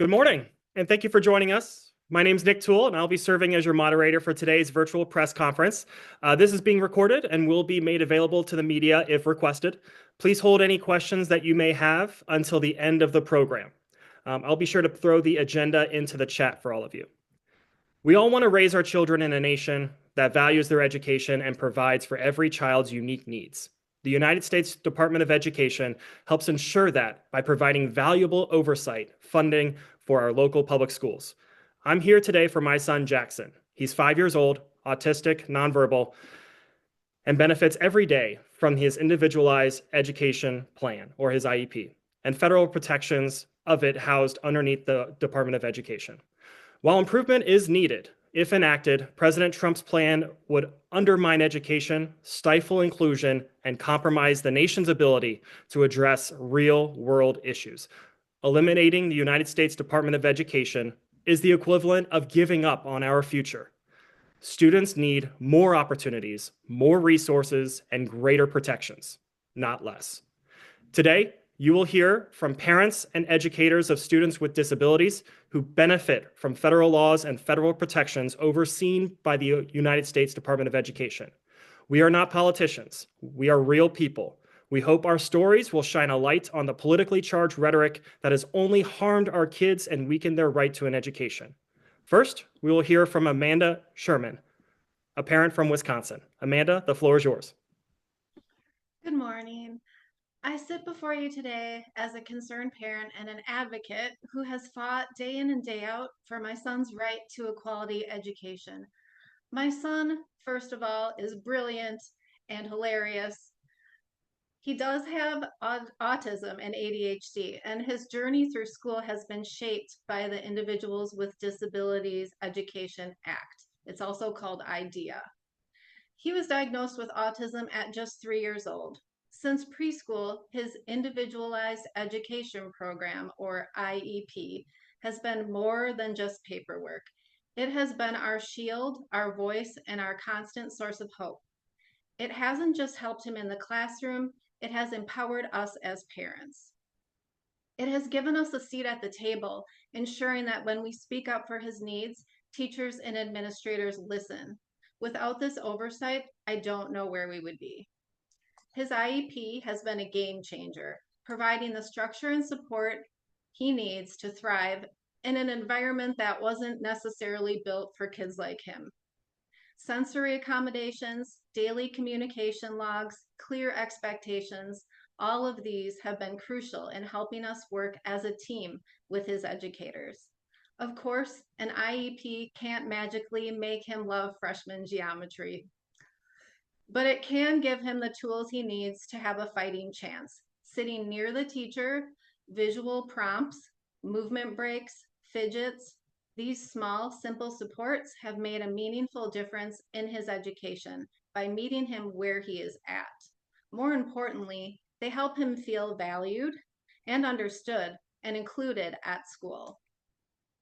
Good morning, and thank you for joining us. My name is Nick Tuell, and I'll be serving as your moderator for today's virtual press conference. This is being recorded and will be made available to the media if requested. Please hold any questions that you may have until the end of the program. I'll be sure to throw the agenda into the chat for all of you. We all want to raise our children in a nation that values their education and provides for every child's unique needs. The United States Department of Education helps ensure that by providing valuable oversight, funding for our local public schools. I'm here today for my son, Jackson. He's 5 years old, autistic, nonverbal, and benefits every day from his individualized education plan, or his IEP, and federal protections of it housed underneath the Department of Education. While improvement is needed, if enacted, President Trump's plan would undermine education, stifle inclusion, and compromise the nation's ability to address real-world issues. Eliminating the United States Department of Education is the equivalent of giving up on our future. Students need more opportunities, more resources, and greater protections, not less. Today, you will hear from parents and educators of students with disabilities who benefit from federal laws and federal protections overseen by the United States Department of Education. We are not politicians. We are real people. We hope our stories will shine a light on the politically charged rhetoric that has only harmed our kids and weakened their right to an education. First, we will hear from Amanda Sherman, a parent from Wisconsin. Amanda, the floor is yours. Good morning. I sit before you today as a concerned parent and an advocate who has fought day in and day out for my son's right to a quality education. My son, first of all, is brilliant and hilarious. He does have autism and ADHD, and his journey through school has been shaped by the Individuals with Disabilities Education Act. It's also called IDEA. He was diagnosed with autism at just 3 years old. Since preschool, his Individualized Education Program, or IEP, has been more than just paperwork. It has been our shield, our voice, and our constant source of hope. It hasn't just helped him in the classroom, it has empowered us as parents. It has given us a seat at the table, ensuring that when we speak up for his needs, teachers and administrators listen. Without this oversight, I don't know where we would be. His IEP has been a game changer, providing the structure and support he needs to thrive in an environment that wasn't necessarily built for kids like him. Sensory accommodations, daily communication logs, clear expectations, all of these have been crucial in helping us work as a team with his educators. Of course, an IEP can't magically make him love freshman geometry, but it can give him the tools he needs to have a fighting chance. Sitting near the teacher, visual prompts, movement breaks, fidgets, these small, simple supports have made a meaningful difference in his education by meeting him where he is at. More importantly, they help him feel valued and understood and included at school.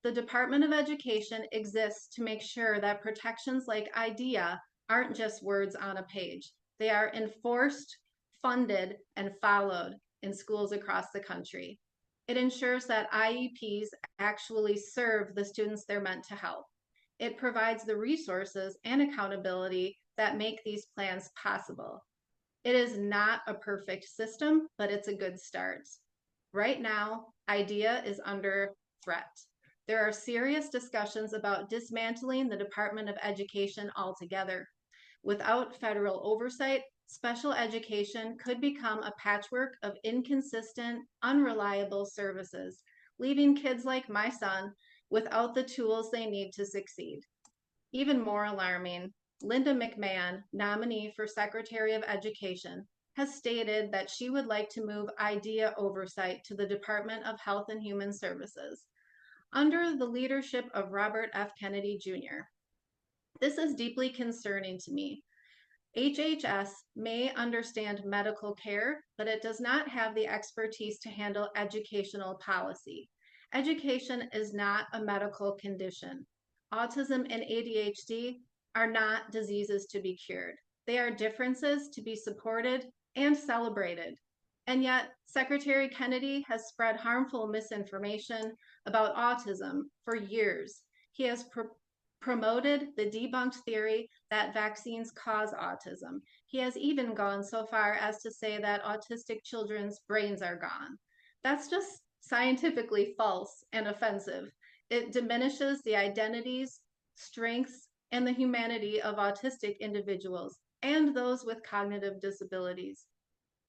The Department of Education exists to make sure that protections like IDEA aren't just words on a page. They are enforced, funded, and followed in schools across the country. It ensures that IEPs actually serve the students they're meant to help. It provides the resources and accountability that make these plans possible. It is not a perfect system, but it's a good start. Right now, IDEA is under threat. There are serious discussions about dismantling the Department of Education altogether. Without federal oversight, special education could become a patchwork of inconsistent, unreliable services, leaving kids like my son without the tools they need to succeed. Even more alarming, Linda McMahon, nominee for Secretary of Education, has stated that she would like to move IDEA oversight to the Department of Health and Human Services under the leadership of Robert F. Kennedy Jr. This is deeply concerning to me. HHS may understand medical care, but it does not have the expertise to handle educational policy. Education is not a medical condition. Autism and ADHD are not diseases to be cured. They are differences to be supported and celebrated. And yet, Secretary Kennedy has spread harmful misinformation about autism for years. He has promoted the debunked theory that vaccines cause autism. He has even gone so far as to say that autistic children's brains are gone. That's just scientifically false and offensive. It diminishes the identities, strengths, and the humanity of autistic individuals and those with cognitive disabilities.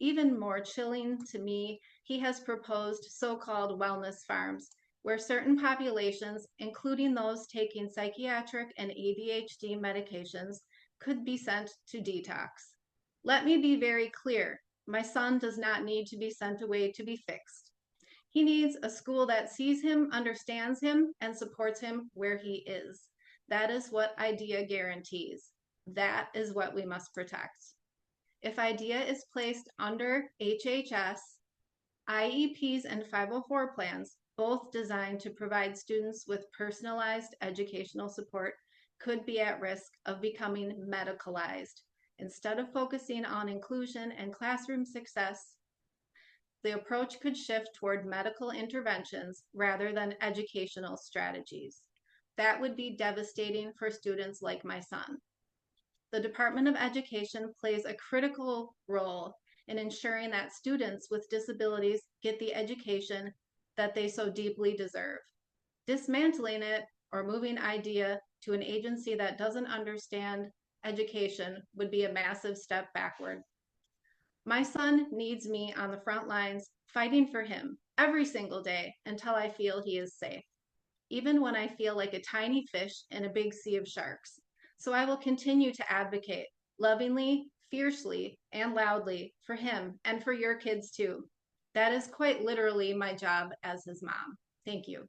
Even more chilling to me, he has proposed so-called wellness farms, where certain populations, including those taking psychiatric and ADHD medications, could be sent to detox. Let me be very clear. My son does not need to be sent away to be fixed. He needs a school that sees him, understands him, and supports him where he is. That is what IDEA guarantees. That is what we must protect. If IDEA is placed under HHS, IEPs and 504 plans, both designed to provide students with personalized educational support, could be at risk of becoming medicalized. Instead of focusing on inclusion and classroom success, the approach could shift toward medical interventions rather than educational strategies. That would be devastating for students like my son. The Department of Education plays a critical role in ensuring that students with disabilities get the education that they so deeply deserve. Dismantling it or moving IDEA to an agency that doesn't understand education would be a massive step backward. My son needs me on the front lines, fighting for him every single day until I feel he is safe, even when I feel like a tiny fish in a big sea of sharks. So I will continue to advocate lovingly, fiercely, and loudly for him and for your kids too. That is quite literally my job as his mom. Thank you.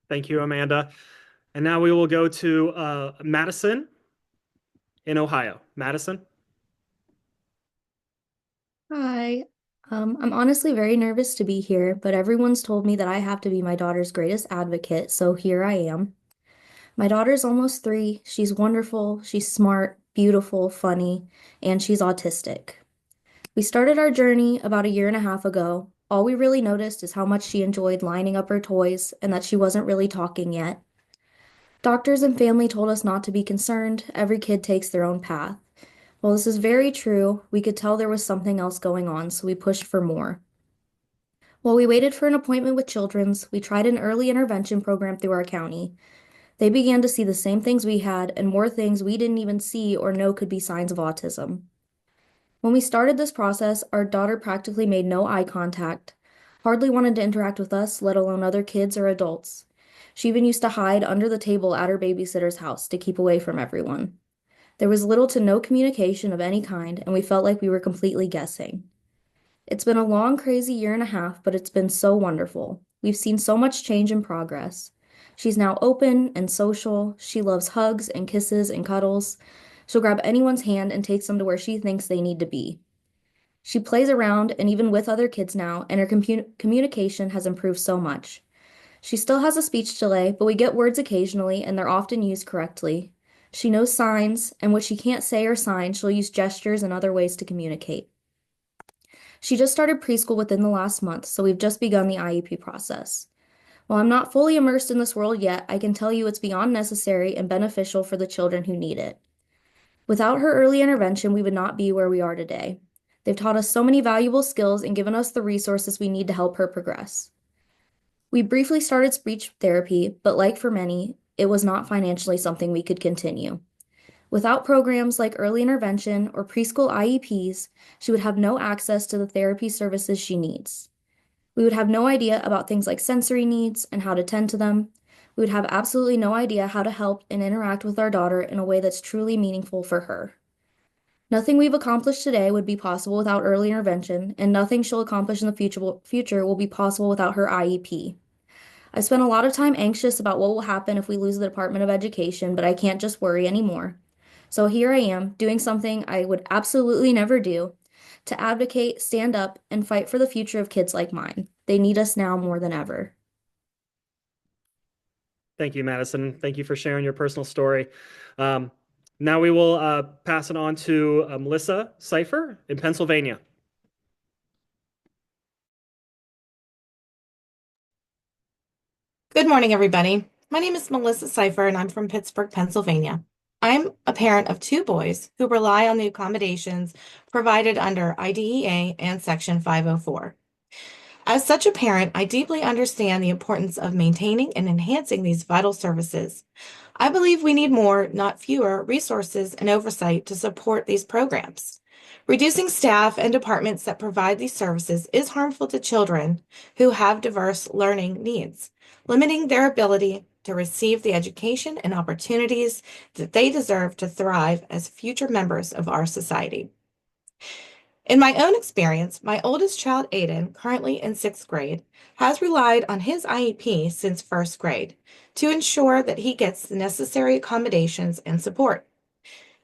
Thank you, Amanda. And now we will go to Madison in Ohio. Madison? Hi. I'm honestly very nervous to be here, but everyone's told me that I have to be my daughter's greatest advocate, so here I am. My daughter's almost 3. She's wonderful, she's smart, beautiful, funny, and she's autistic. We started our journey about a year and a half ago. All we really noticed is how much she enjoyed lining up her toys and that she wasn't really talking yet. Doctors and family told us not to be concerned. Every kid takes their own path. While this is very true, we could tell there was something else going on, so we pushed for more. While we waited for an appointment with Children's, we tried an early intervention program through our county. They began to see the same things we had and more things we didn't even see or know could be signs of autism. When we started this process, our daughter practically made no eye contact, hardly wanted to interact with us, let alone other kids or adults. She even used to hide under the table at her babysitter's house to keep away from everyone. There was little to no communication of any kind, and we felt like we were completely guessing. It's been a long, crazy year and a half, but it's been so wonderful. We've seen so much change and progress. She's now open and social. She loves hugs and kisses and cuddles. She'll grab anyone's hand and takes them to where she thinks they need to be. She plays around and even with other kids now, and her communication has improved so much. She still has a speech delay, but we get words occasionally, and they're often used correctly. She knows signs, and what she can't say or sign, she'll use gestures and other ways to communicate. She just started preschool within the last month, so we've just begun the IEP process. While I'm not fully immersed in this world yet, I can tell you it's beyond necessary and beneficial for the children who need it. Without her early intervention, we would not be where we are today. They've taught us so many valuable skills and given us the resources we need to help her progress. We briefly started speech therapy, but like for many, it was not financially something we could continue. Without programs like early intervention or preschool IEPs, she would have no access to the therapy services she needs. We would have no idea about things like sensory needs and how to tend to them. We would have absolutely no idea how to help and interact with our daughter in a way that's truly meaningful for her. Nothing we've accomplished today would be possible without early intervention, and nothing she'll accomplish in the future will be possible without her IEP. I spent a lot of time anxious about what will happen if we lose the Department of Education, but I can't just worry anymore. So here I am, doing something I would absolutely never do, to advocate, stand up, and fight for the future of kids like mine. They need us now more than ever. Thank you, Madison. Thank you for sharing your personal story. Now we will pass it on to Melissa Cypher in Pennsylvania. Good morning, everybody. My name is Melissa Cypher, and I'm from Pittsburgh, Pennsylvania. I'm a parent of two boys who rely on the accommodations provided under IDEA and Section 504. As such a parent, I deeply understand the importance of maintaining and enhancing these vital services. I believe we need more, not fewer, resources and oversight to support these programs. Reducing staff and departments that provide these services is harmful to children who have diverse learning needs, limiting their ability to receive the education and opportunities that they deserve to thrive as future members of our society. In my own experience, my oldest child, Aiden, currently in 6th grade, has relied on his IEP since 1st grade to ensure that he gets the necessary accommodations and support.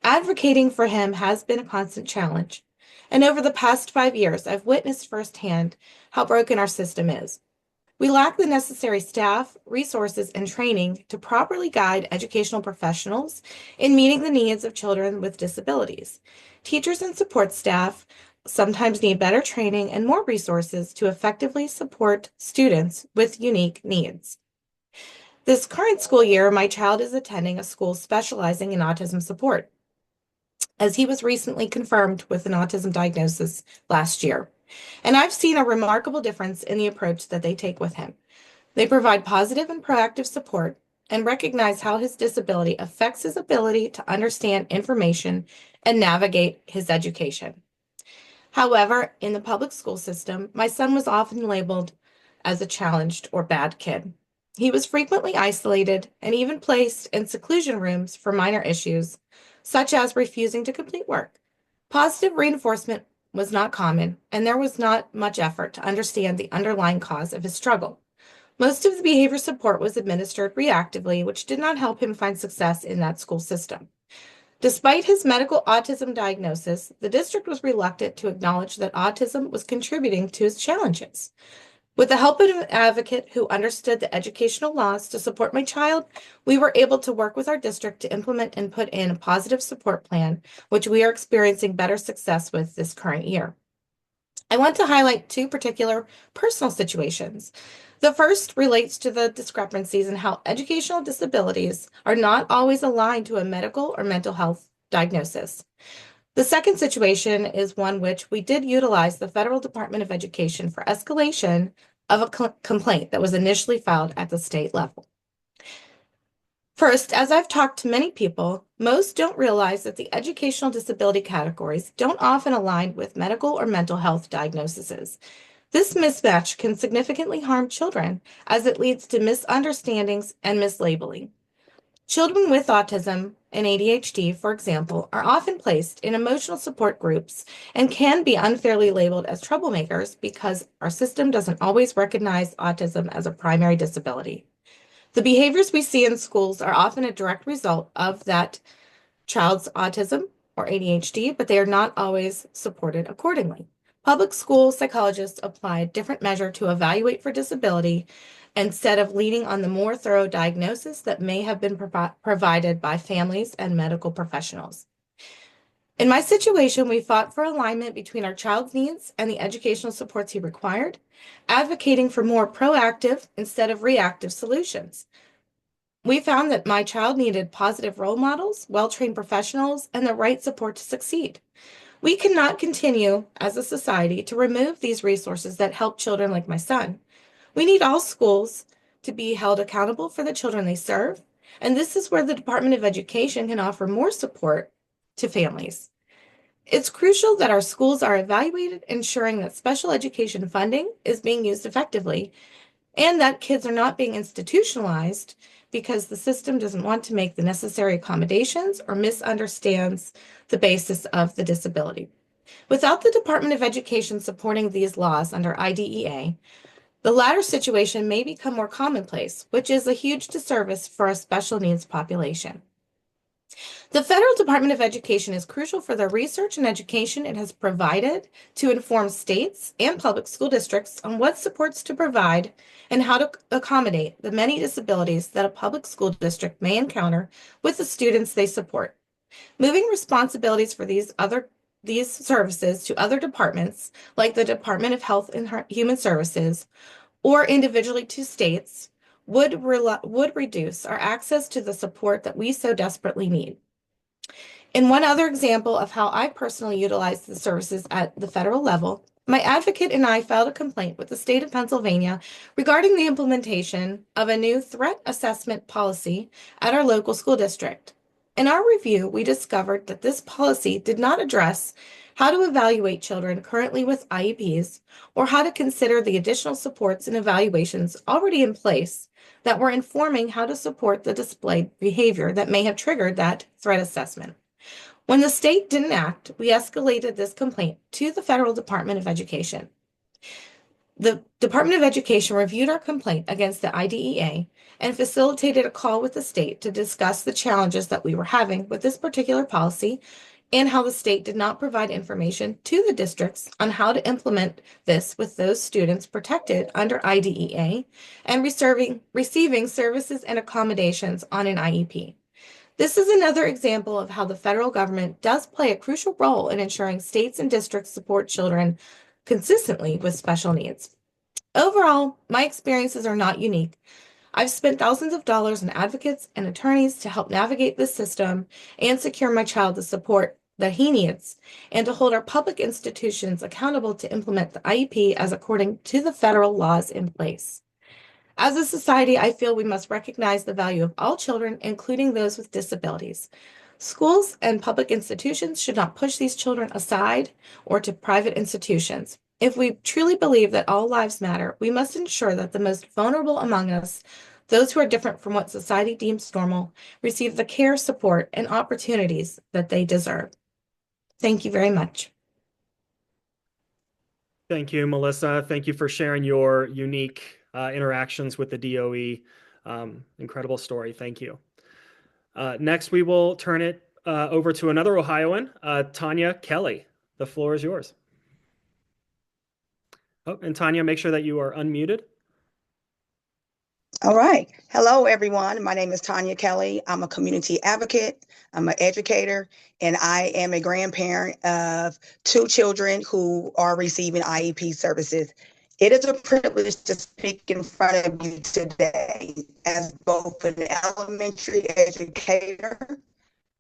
Advocating for him has been a constant challenge, and over the past 5 years, I've witnessed firsthand how broken our system is. We lack the necessary staff, resources, and training to properly guide educational professionals in meeting the needs of children with disabilities. Teachers and support staff sometimes need better training and more resources to effectively support students with unique needs. This current school year, my child is attending a school specializing in autism support, as he was recently confirmed with an autism diagnosis last year. And I've seen a remarkable difference in the approach that they take with him. They provide positive and proactive support and recognize how his disability affects his ability to understand information and navigate his education. However, in the public school system, my son was often labeled as a challenged or bad kid. He was frequently isolated and even placed in seclusion rooms for minor issues, such as refusing to complete work. Positive reinforcement was not common, and there was not much effort to understand the underlying cause of his struggle. Most of the behavior support was administered reactively, which did not help him find success in that school system. Despite his medical autism diagnosis, the district was reluctant to acknowledge that autism was contributing to his challenges. With the help of an advocate who understood the educational laws to support my child, we were able to work with our district to implement and put in a positive support plan, which we are experiencing better success with this current year. I want to highlight two particular personal situations. The first relates to the discrepancies in how educational disabilities are not always aligned to a medical or mental health diagnosis. The second situation is one which we did utilize the Federal Department of Education for escalation of a complaint that was initially filed at the state level. First, as I've talked to many people, most don't realize that the educational disability categories don't often align with medical or mental health diagnoses. This mismatch can significantly harm children as it leads to misunderstandings and mislabeling. Children with autism and ADHD, for example, are often placed in emotional support groups and can be unfairly labeled as troublemakers because our system doesn't always recognize autism as a primary disability. The behaviors we see in schools are often a direct result of that child's autism or ADHD, but they are not always supported accordingly. Public school psychologists apply a different measure to evaluate for disability instead of leaning on the more thorough diagnosis that may have been provided by families and medical professionals. In my situation, we fought for alignment between our child's needs and the educational supports he required, advocating for more proactive instead of reactive solutions. We found that my child needed positive role models, well-trained professionals, and the right support to succeed. We cannot continue as a society to remove these resources that help children like my son. We need all schools to be held accountable for the children they serve, and this is where the Department of Education can offer more support to families. It's crucial that our schools are evaluated, ensuring that special education funding is being used effectively and that kids are not being institutionalized because the system doesn't want to make the necessary accommodations or misunderstands the basis of the disability. Without the Department of Education supporting these laws under IDEA, the latter situation may become more commonplace, which is a huge disservice for our special needs population. The Federal Department of Education is crucial for the research and education it has provided to inform states and public school districts on what supports to provide and how to accommodate the many disabilities that a public school district may encounter with the students they support. Moving responsibilities for these services to other departments, like the Department of Health and Human Services, or individually to states, would reduce our access to the support that we so desperately need. In one other example of how I personally utilize the services at the federal level, my advocate and I filed a complaint with the state of Pennsylvania regarding the implementation of a new threat assessment policy at our local school district. In our review, we discovered that this policy did not address how to evaluate children currently with IEPs or how to consider the additional supports and evaluations already in place that were informing how to support the displayed behavior that may have triggered that threat assessment. When the state didn't act, we escalated this complaint to the Federal Department of Education. The Department of Education reviewed our complaint against the IDEA and facilitated a call with the state to discuss the challenges that we were having with this particular policy and how the state did not provide information to the districts on how to implement this with those students protected under IDEA and receiving services and accommodations on an IEP. This is another example of how the federal government does play a crucial role in ensuring states and districts support children consistently with special needs. Overall, my experiences are not unique. I've spent thousands of dollars on advocates and attorneys to help navigate this system and secure my child the support that he needs, and to hold our public institutions accountable to implement the IEP as according to the federal laws in place. As a society, I feel we must recognize the value of all children, including those with disabilities. Schools and public institutions should not push these children aside or to private institutions. If we truly believe that all lives matter, we must ensure that the most vulnerable among us, those who are different from what society deems normal, receive the care, support, and opportunities that they deserve. Thank you very much. Thank you, Melissa. Thank you for sharing your unique interactions with the DOE. Incredible story. Thank you. Next, we will turn it over to another Ohioan, Tonya Kelly. The floor is yours. Oh, and Tonya, make sure that you are unmuted. All right. Hello, everyone. My name is Tonya Kelly. I'm a community advocate. I'm an educator, and I am a grandparent of 2 children who are receiving IEP services. It is a privilege to speak in front of you today as both an elementary educator,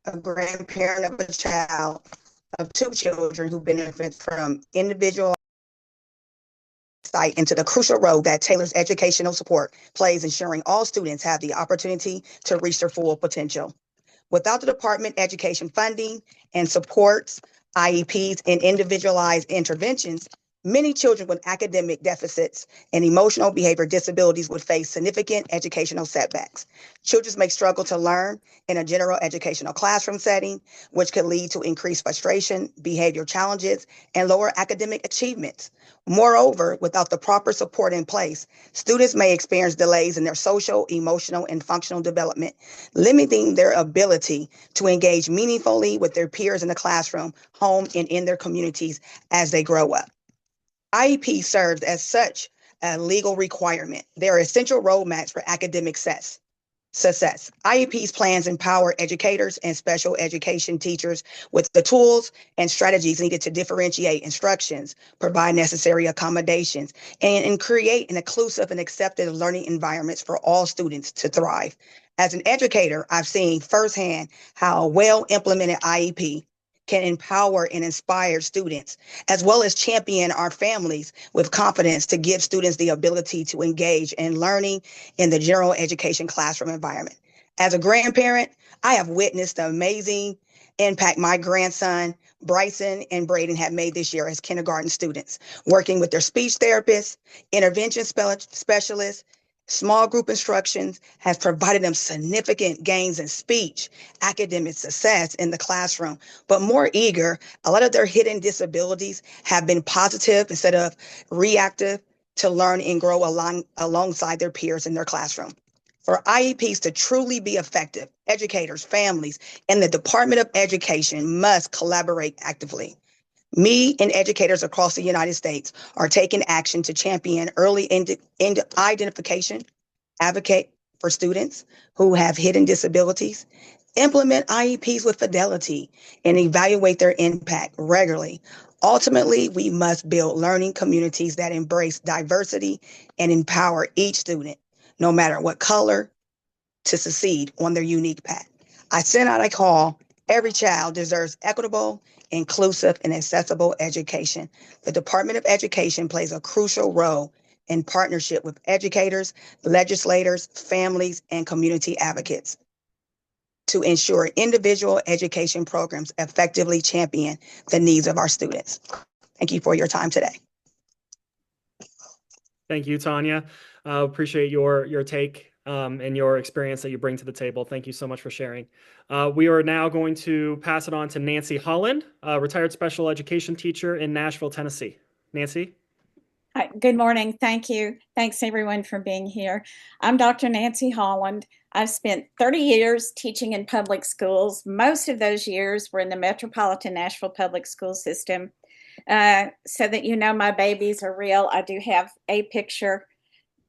a grandparent of a child of 2 children who benefit from individual into the crucial role that Taylor's educational support plays, ensuring all students have the opportunity to reach their full potential. Without the department education funding and supports, IEPs, and individualized interventions, many children with academic deficits and emotional behavior disabilities would face significant educational setbacks. Children may struggle to learn in a general educational classroom setting, which could lead to increased frustration, behavior challenges, and lower academic achievements. Moreover, without the proper support in place, students may experience delays in their social, emotional, and functional development, limiting their ability to engage meaningfully with their peers in the classroom, home, and in their communities as they grow up. IEP serves as such a legal requirement. They are essential roadmaps for academic success. IEP's plans empower educators and special education teachers with the tools and strategies needed to differentiate instructions, provide necessary accommodations, and create an inclusive and accepted learning environments for all students to thrive. As an educator, I've seen firsthand how a well-implemented IEP can empower and inspire students, as well as champion our families with confidence to give students the ability to engage in learning in the general education classroom environment. As a grandparent, I have witnessed the amazing impact my grandson, Bryson and Braden, have made this year as kindergarten students, working with their speech therapists, intervention specialists. Small group instructions has provided them significant gains in speech, academic success in the classroom. But more eager, a lot of their hidden disabilities have been positive instead of reactive to learn and grow alongside their peers in their classroom. For IEPs to truly be effective, educators, families, and the Department of Education must collaborate actively. Me and educators across the United States are taking action to champion early identification, advocate for students who have hidden disabilities, implement IEPs with fidelity, and evaluate their impact regularly. Ultimately, we must build learning communities that embrace diversity and empower each student. no matter what color, to succeed on their unique path. I send out a call. Every child deserves equitable, inclusive, and accessible education. The Department of Education plays a crucial role in partnership with educators, legislators, families, and community advocates to ensure individual education programs effectively champion the needs of our students. Thank you for your time today. Thank you, Tonya. Appreciate your take and your experience that you bring to the table. Thank you so much for sharing. We are now going to pass it on to Nancy Holland, retired special education teacher in Nashville, Tennessee. Nancy? Hi, good morning. Thank you. Thanks everyone for being here. I'm Dr. Nancy Holland. I've spent 30 years teaching in public schools. Most of those years were in the metropolitan Nashville public school system. So that you know my babies are real, I do have a picture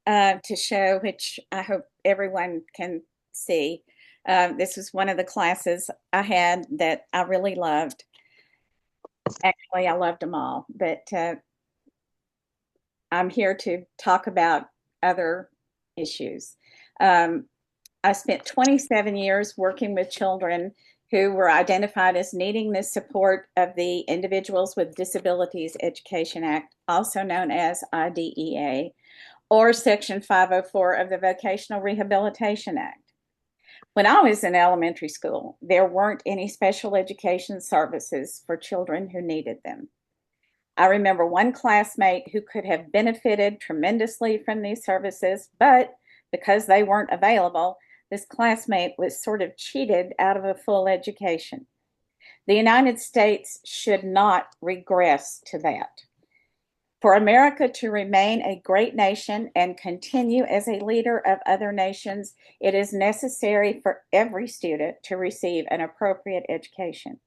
to show, which I hope everyone can see. This was one of the classes I had that I really loved. Actually, I loved them all, but I'm here to talk about other issues. I spent 27 years working with children who were identified as needing the support of the Individuals with Disabilities Education Act, also known as IDEA, or Section 504 of the Vocational Rehabilitation Act. When I was in elementary school, there weren't any special education services for children who needed them. I remember one classmate who could have benefited tremendously from these services, but because they weren't available, this classmate was sort of cheated out of a full education. The United States should not regress to that. For America to remain a great nation and continue as a leader of other nations, it is necessary for every student to receive an appropriate education.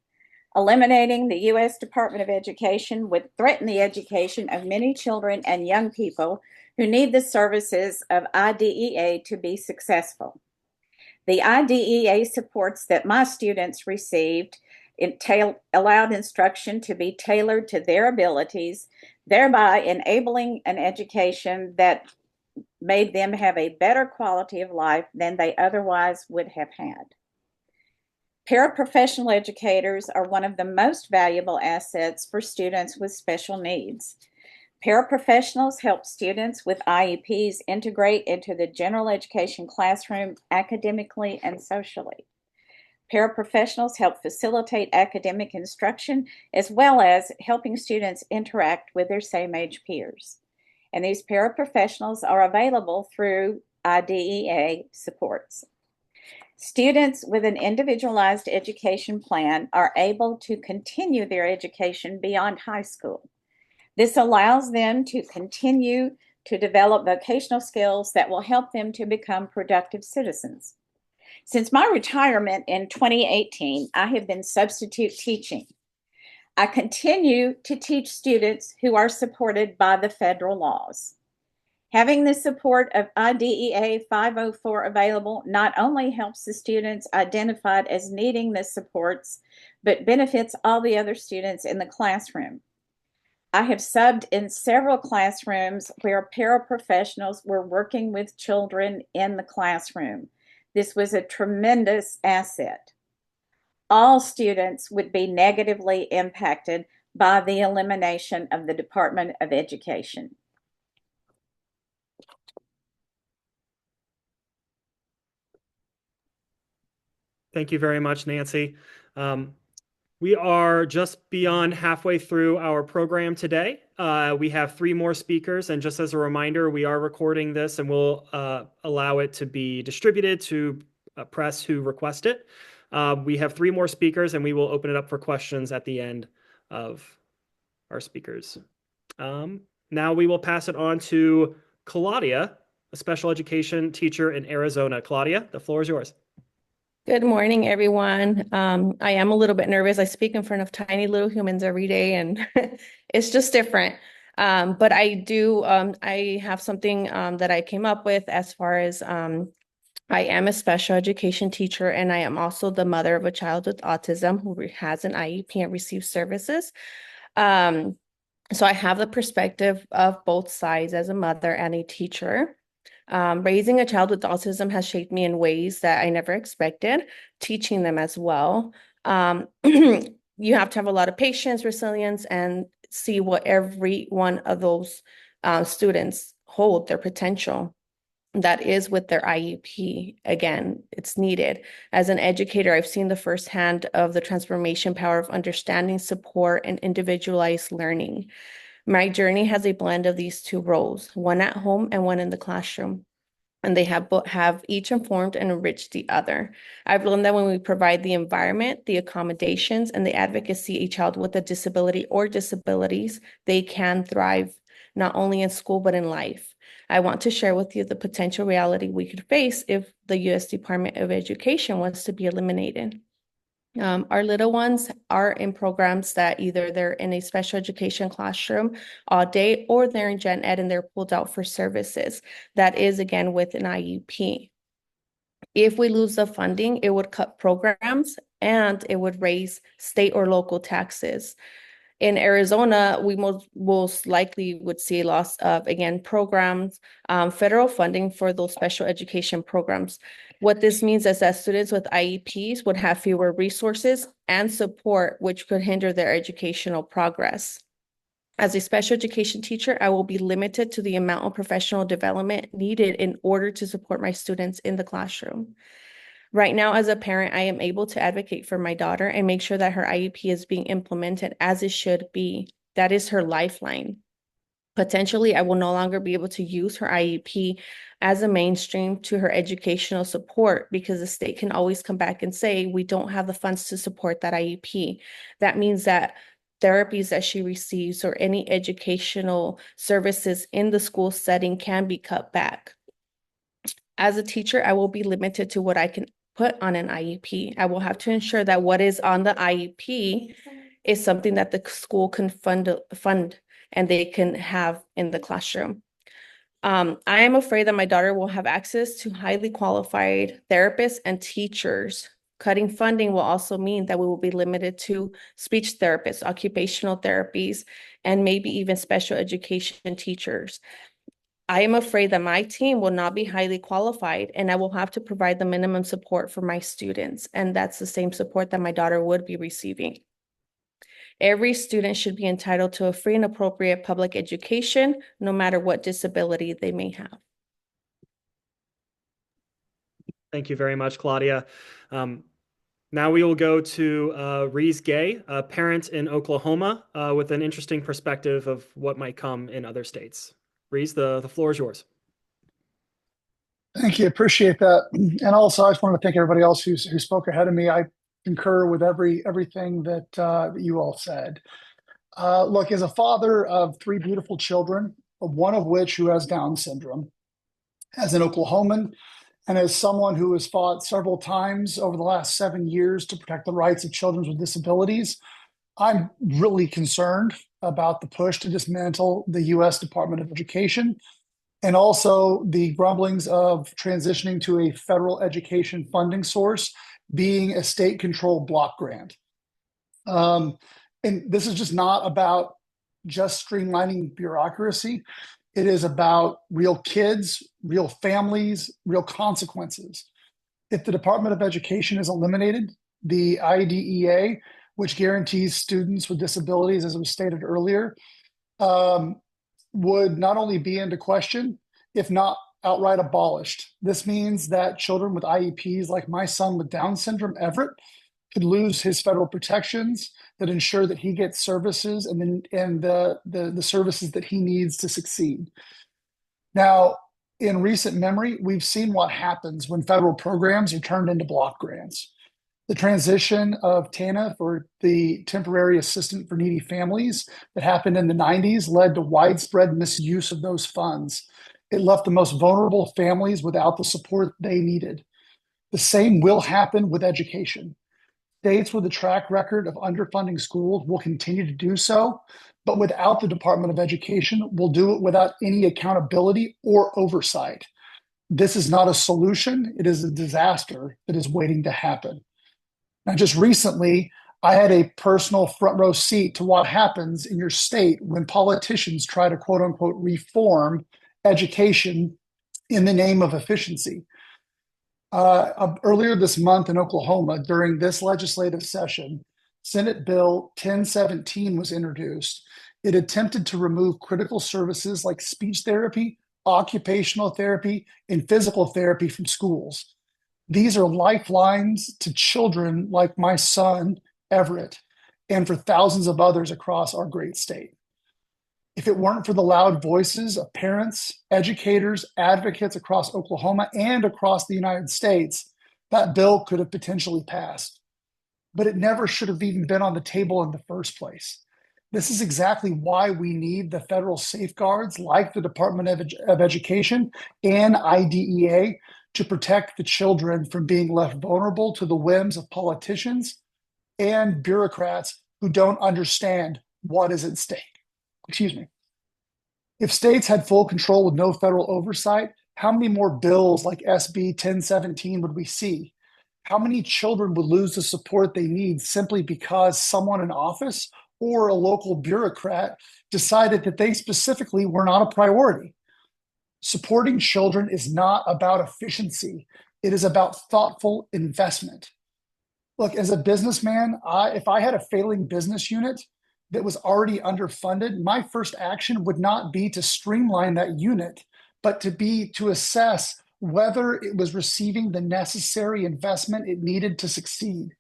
Eliminating the U.S. Department of Education would threaten the education of many children and young people who need the services of IDEA to be successful. The IDEA supports that my students received allowed instruction to be tailored to their abilities, thereby enabling an education that made them have a better quality of life than they otherwise would have had. Paraprofessional educators are one of the most valuable assets for students with special needs. Paraprofessionals help students with IEPs integrate into the general education classroom academically and socially. Paraprofessionals help facilitate academic instruction as well as helping students interact with their same-age peers. And these paraprofessionals are available through IDEA supports. Students with an individualized education plan are able to continue their education beyond high school. This allows them to continue to develop vocational skills that will help them to become productive citizens. Since my retirement in 2018, I have been substitute teaching. I continue to teach students who are supported by the federal laws. Having the support of IDEA 504 available not only helps the students identified as needing the supports, but benefits all the other students in the classroom. I have subbed in several classrooms where paraprofessionals were working with children in the classroom. This was a tremendous asset. All students would be negatively impacted by the elimination of the Department of Education. Thank you very much, Nancy. We are just beyond halfway through our program today. We have 3 more speakers, and just as a reminder, we are recording this and we'll allow it to be distributed to press who request it. We have 3 more speakers, and we will open it up for questions at the end of our speakers. Now we will pass it on to Claudia, a special education teacher in Arizona. Claudia, the floor is yours. Good morning, everyone. I am a little bit nervous. I speak in front of tiny little humans every day, and it's just different. But I have something that I came up with as far as I am a special education teacher, and I am also the mother of a child with autism who has an IEP and receives services. So I have the perspective of both sides as a mother and a teacher. Raising a child with autism has shaped me in ways that I never expected, teaching them as well. You have to have a lot of patience, resilience, and see what every one of those students hold, their potential. That is with their IEP. Again, it's needed. As an educator, I've seen the firsthand of the transformation power of understanding, support, and individualized learning. My journey has a blend of these two roles, one at home and one in the classroom. And they have each informed and enriched the other. I've learned that when we provide the environment, the accommodations, and the advocacy a child with a disability or disabilities, they can thrive not only in school, but in life. I want to share with you the potential reality we could face if the U.S. Department of Education was to be eliminated. Our little ones are in programs that either they're in a special education classroom all day or they're in gen ed and they're pulled out for services. That is, again, with an IEP. If we lose the funding, it would cut programs and it would raise state or local taxes. In Arizona, we most likely would see a loss of, again, programs, federal funding for those special education programs. What this means is that students with IEPs would have fewer resources and support, which could hinder their educational progress. As a special education teacher, I will be limited to the amount of professional development needed in order to support my students in the classroom. Right now, as a parent, I am able to advocate for my daughter and make sure that her IEP is being implemented as it should be. That is her lifeline. Potentially, I will no longer be able to use her IEP as a mainstream to her educational support because the state can always come back and say, we don't have the funds to support that IEP. That means that therapies that she receives or any educational services in the school setting can be cut back. As a teacher, I will be limited to what I can put on an IEP. I will have to ensure that what is on the IEP is something that the school can fund and they can have in the classroom. I am afraid that my daughter will have access to highly qualified therapists and teachers. Cutting funding will also mean that we will be limited to speech therapists, occupational therapies, and maybe even special education teachers. I am afraid that my team will not be highly qualified and I will have to provide the minimum support for my students. And that's the same support that my daughter would be receiving. Every student should be entitled to a free and appropriate public education, no matter what disability they may have. Thank you very much, Claudia. Now we will go to Rhys Gay, a parent in Oklahoma, with an interesting perspective of what might come in other states. Rhys, the floor is yours. Thank you. Appreciate that. And also, I just want to thank everybody else who spoke ahead of me. I concur with everything that you all said. Look, as a father of 3 beautiful children, one of which who has Down syndrome, as an Oklahoman, and as someone who has fought several times over the last 7 years to protect the rights of children with disabilities, I'm really concerned about the push to dismantle the U.S. Department of Education and also the grumblings of transitioning to a federal education funding source being a state-controlled block grant. And this is just not about just streamlining bureaucracy. It is about real kids, real families, real consequences. If the Department of Education is eliminated, the IDEA, which guarantees students with disabilities, as was stated earlier, would not only be into question, if not outright abolished. This means that children with IEPs, like my son with Down syndrome, Everett, could lose his federal protections that ensure that he gets services and the services that he needs to succeed. Now, in recent memory, we've seen what happens when federal programs are turned into block grants. The transition of TANF, or the Temporary Assistant for Needy Families, that happened in the 90s led to widespread misuse of those funds. It left the most vulnerable families without the support they needed. The same will happen with education. States with a track record of underfunding schools will continue to do so, but without the Department of Education, will do it without any accountability or oversight. This is not a solution. It is a disaster that is waiting to happen. Now, just recently, I had a personal front row seat to what happens in your state when politicians try to, quote unquote, reform education in the name of efficiency. Earlier this month in Oklahoma, during this legislative session, Senate Bill 1017 was introduced. It attempted to remove critical services like speech therapy, occupational therapy, and physical therapy from schools. These are lifelines to children like my son, Everett, and for thousands of others across our great state. If it weren't for the loud voices of parents, educators, advocates across Oklahoma and across the United States, that bill could have potentially passed. But it never should have even been on the table in the first place. This is exactly why we need the federal safeguards like the Department of Education and IDEA to protect the children from being left vulnerable to the whims of politicians and bureaucrats who don't understand what is at stake. Excuse me. If states had full control with no federal oversight, how many more bills like SB 1017 would we see? How many children would lose the support they need simply because someone in office or a local bureaucrat decided that they specifically were not a priority? Supporting children is not about efficiency. It is about thoughtful investment. Look, as a businessman, if I had a failing business unit that was already underfunded, my first action would not be to streamline that unit, but to assess whether it was receiving the necessary investment it needed to succeed.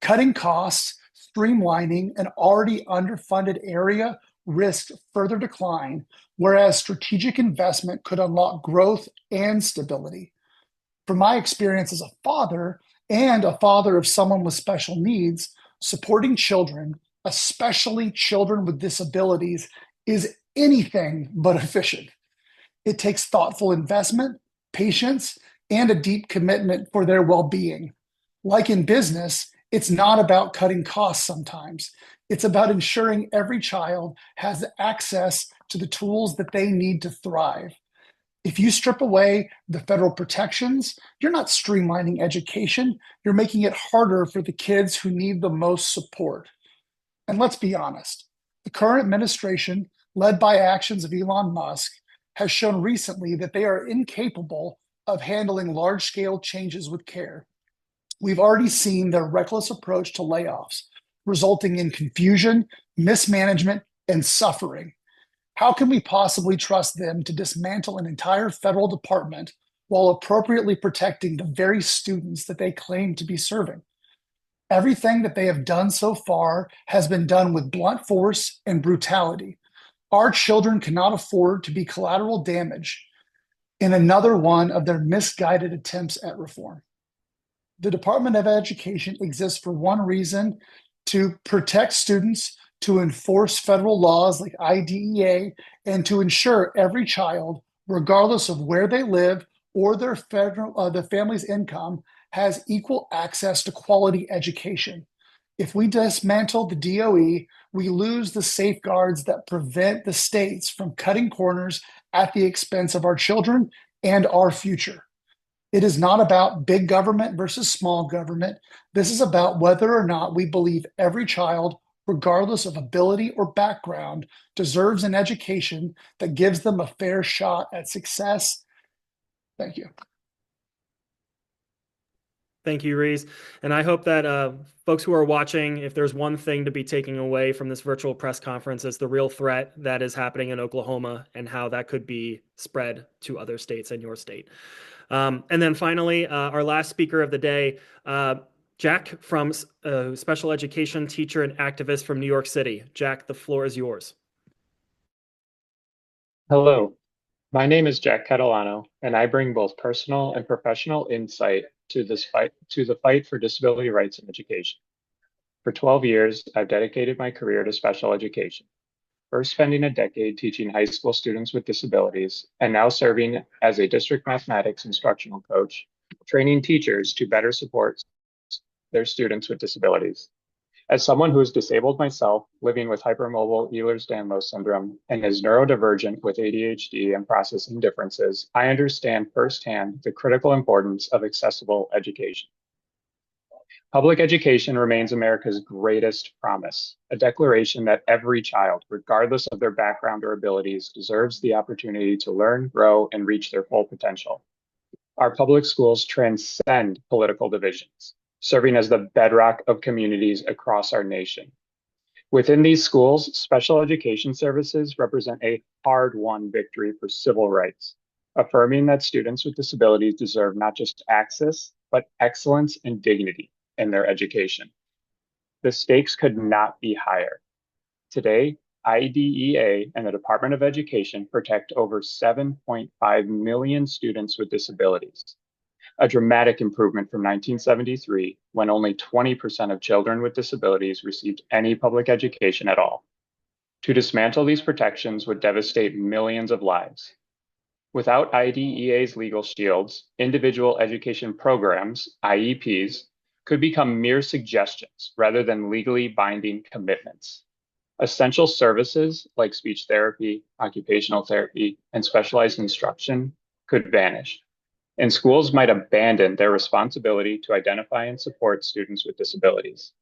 Cutting costs, streamlining an already underfunded area risked further decline, whereas strategic investment could unlock growth and stability. From my experience as a father and a father of someone with special needs, supporting children, especially children with disabilities, is anything but efficient. It takes thoughtful investment, patience, and a deep commitment for their well-being. Like in business, it's not about cutting costs sometimes. It's about ensuring every child has access to the tools that they need to thrive. If you strip away the federal protections, you're not streamlining education, you're making it harder for the kids who need the most support. And let's be honest, the current administration, led by actions of Elon Musk, has shown recently that they are incapable of handling large-scale changes with care. We've already seen their reckless approach to layoffs, resulting in confusion, mismanagement, and suffering. How can we possibly trust them to dismantle an entire federal department while appropriately protecting the very students that they claim to be serving? Everything that they have done so far has been done with blunt force and brutality. Our children cannot afford to be collateral damage in another one of their misguided attempts at reform. The Department of Education exists for one reason: to protect students, to enforce federal laws like IDEA, and to ensure every child, regardless of where they live or the family's income, has equal access to quality education. If we dismantle the DOE, we lose the safeguards that prevent the states from cutting corners at the expense of our children and our future. It is not about big government versus small government. This is about whether or not we believe every child, regardless of ability or background, deserves an education that gives them a fair shot at success. Thank you. Thank you, Rhys. And I hope that folks who are watching, if there's one thing to be taking away from this virtual press conference, it's the real threat that is happening in Oklahoma and how that could be spread to other states and your state. And then finally, our last speaker of the day, Jack from special education teacher and activist from New York City. Jack, the floor is yours. Hello, my name is Jack Catalano, and I bring both personal and professional insight to the fight for disability rights in education. For 12 years, I've dedicated my career to special education, first spending a decade teaching high school students with disabilities, and now serving as a district mathematics instructional coach, training teachers to better support their students with disabilities. As someone who is disabled myself, living with hypermobile Ehlers-Danlos syndrome and is neurodivergent with ADHD and processing differences, I understand firsthand the critical importance of accessible education. Public education remains America's greatest promise, a declaration that every child, regardless of their background or abilities, deserves the opportunity to learn, grow, and reach their full potential. Our public schools transcend political divisions, serving as the bedrock of communities across our nation. Within these schools, special education services represent a hard-won victory for civil rights, affirming that students with disabilities deserve not just access, but excellence and dignity in their education. The stakes could not be higher. Today, IDEA and the Department of Education protect over 7.5 million students with disabilities, a dramatic improvement from 1973, when only 20% of children with disabilities received any public education at all. To dismantle these protections would devastate millions of lives. Without IDEA's legal shields, individual education programs, IEPs, could become mere suggestions rather than legally binding commitments. Essential services like speech therapy, occupational therapy, and specialized instruction could vanish, and schools might abandon their responsibility to identify and support students with disabilities.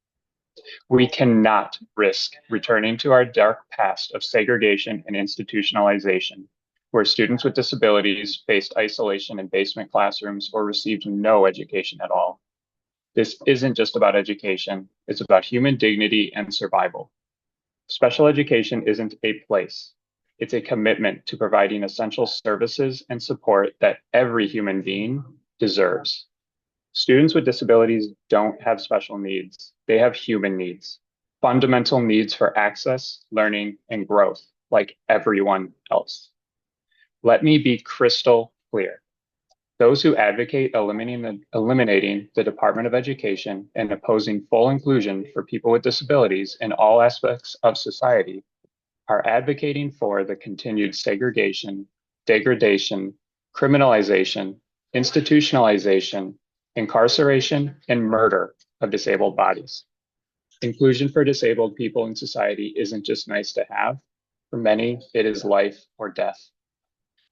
We cannot risk returning to our dark past of segregation and institutionalization, where students with disabilities faced isolation in basement classrooms or received no education at all. This isn't just about education, it's about human dignity and survival. Special education isn't a place. It's a commitment to providing essential services and support that every human being deserves. Students with disabilities don't have special needs. They have human needs, fundamental needs for access, learning, and growth, like everyone else. Let me be crystal clear. Those who advocate eliminating the Department of Education and opposing full inclusion for people with disabilities in all aspects of society are advocating for the continued segregation, degradation, criminalization, institutionalization, incarceration, and murder of disabled bodies. Inclusion for disabled people in society isn't just nice to have. For many, it is life or death.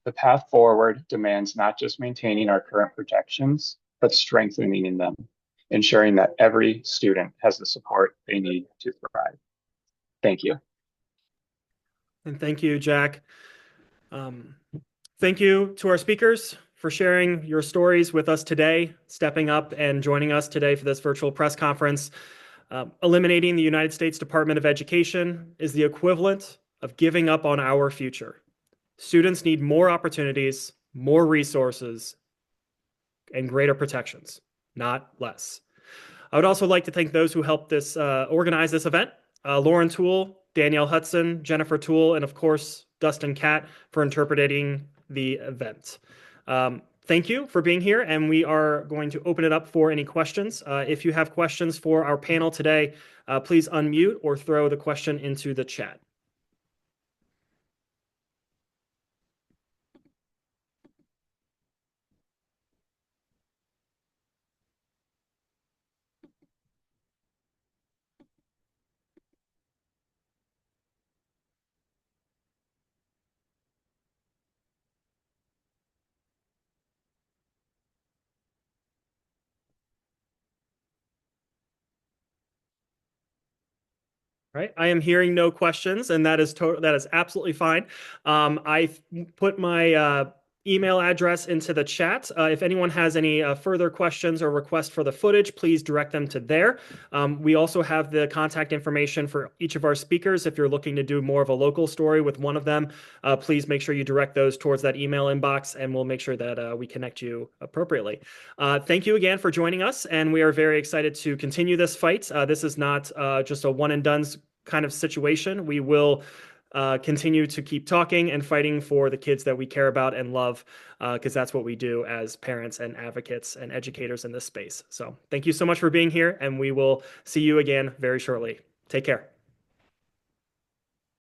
The path forward demands not just maintaining our current protections, but strengthening them, ensuring that every student has the support they need to thrive. Thank you. And thank you, Jack. Thank you to our speakers for sharing your stories with us today, stepping up and joining us today for this virtual press conference. Eliminating the United States Department of Education is the equivalent of giving up on our future. Students need more opportunities, more resources, and greater protections, not less. I would also like to thank those who helped organize this event. Lauren Tuell, Danielle Hudson, Jennifer Tuell, and of course, Dustin Catt for interpreting the event. Thank you for being here, and we are going to open it up for any questions. If you have questions for our panel today, please unmute or throw the question into the chat. Right. I am hearing no questions, and that is absolutely fine. I put my email address into the chat. If anyone has any further questions or requests for the footage, please direct them to there. We also have the contact information for each of our speakers. If you're looking to do more of a local story with one of them, please make sure you direct those towards that email inbox, and we'll make sure that we connect you appropriately. Thank you again for joining us, and we are very excited to continue this fight. This is not just a one and done kind of situation. We will continue to keep talking and fighting for the kids that we care about and love, because that's what we do as parents and advocates and educators in this space. So thank you so much for being here, and we will see you again very shortly. Take care.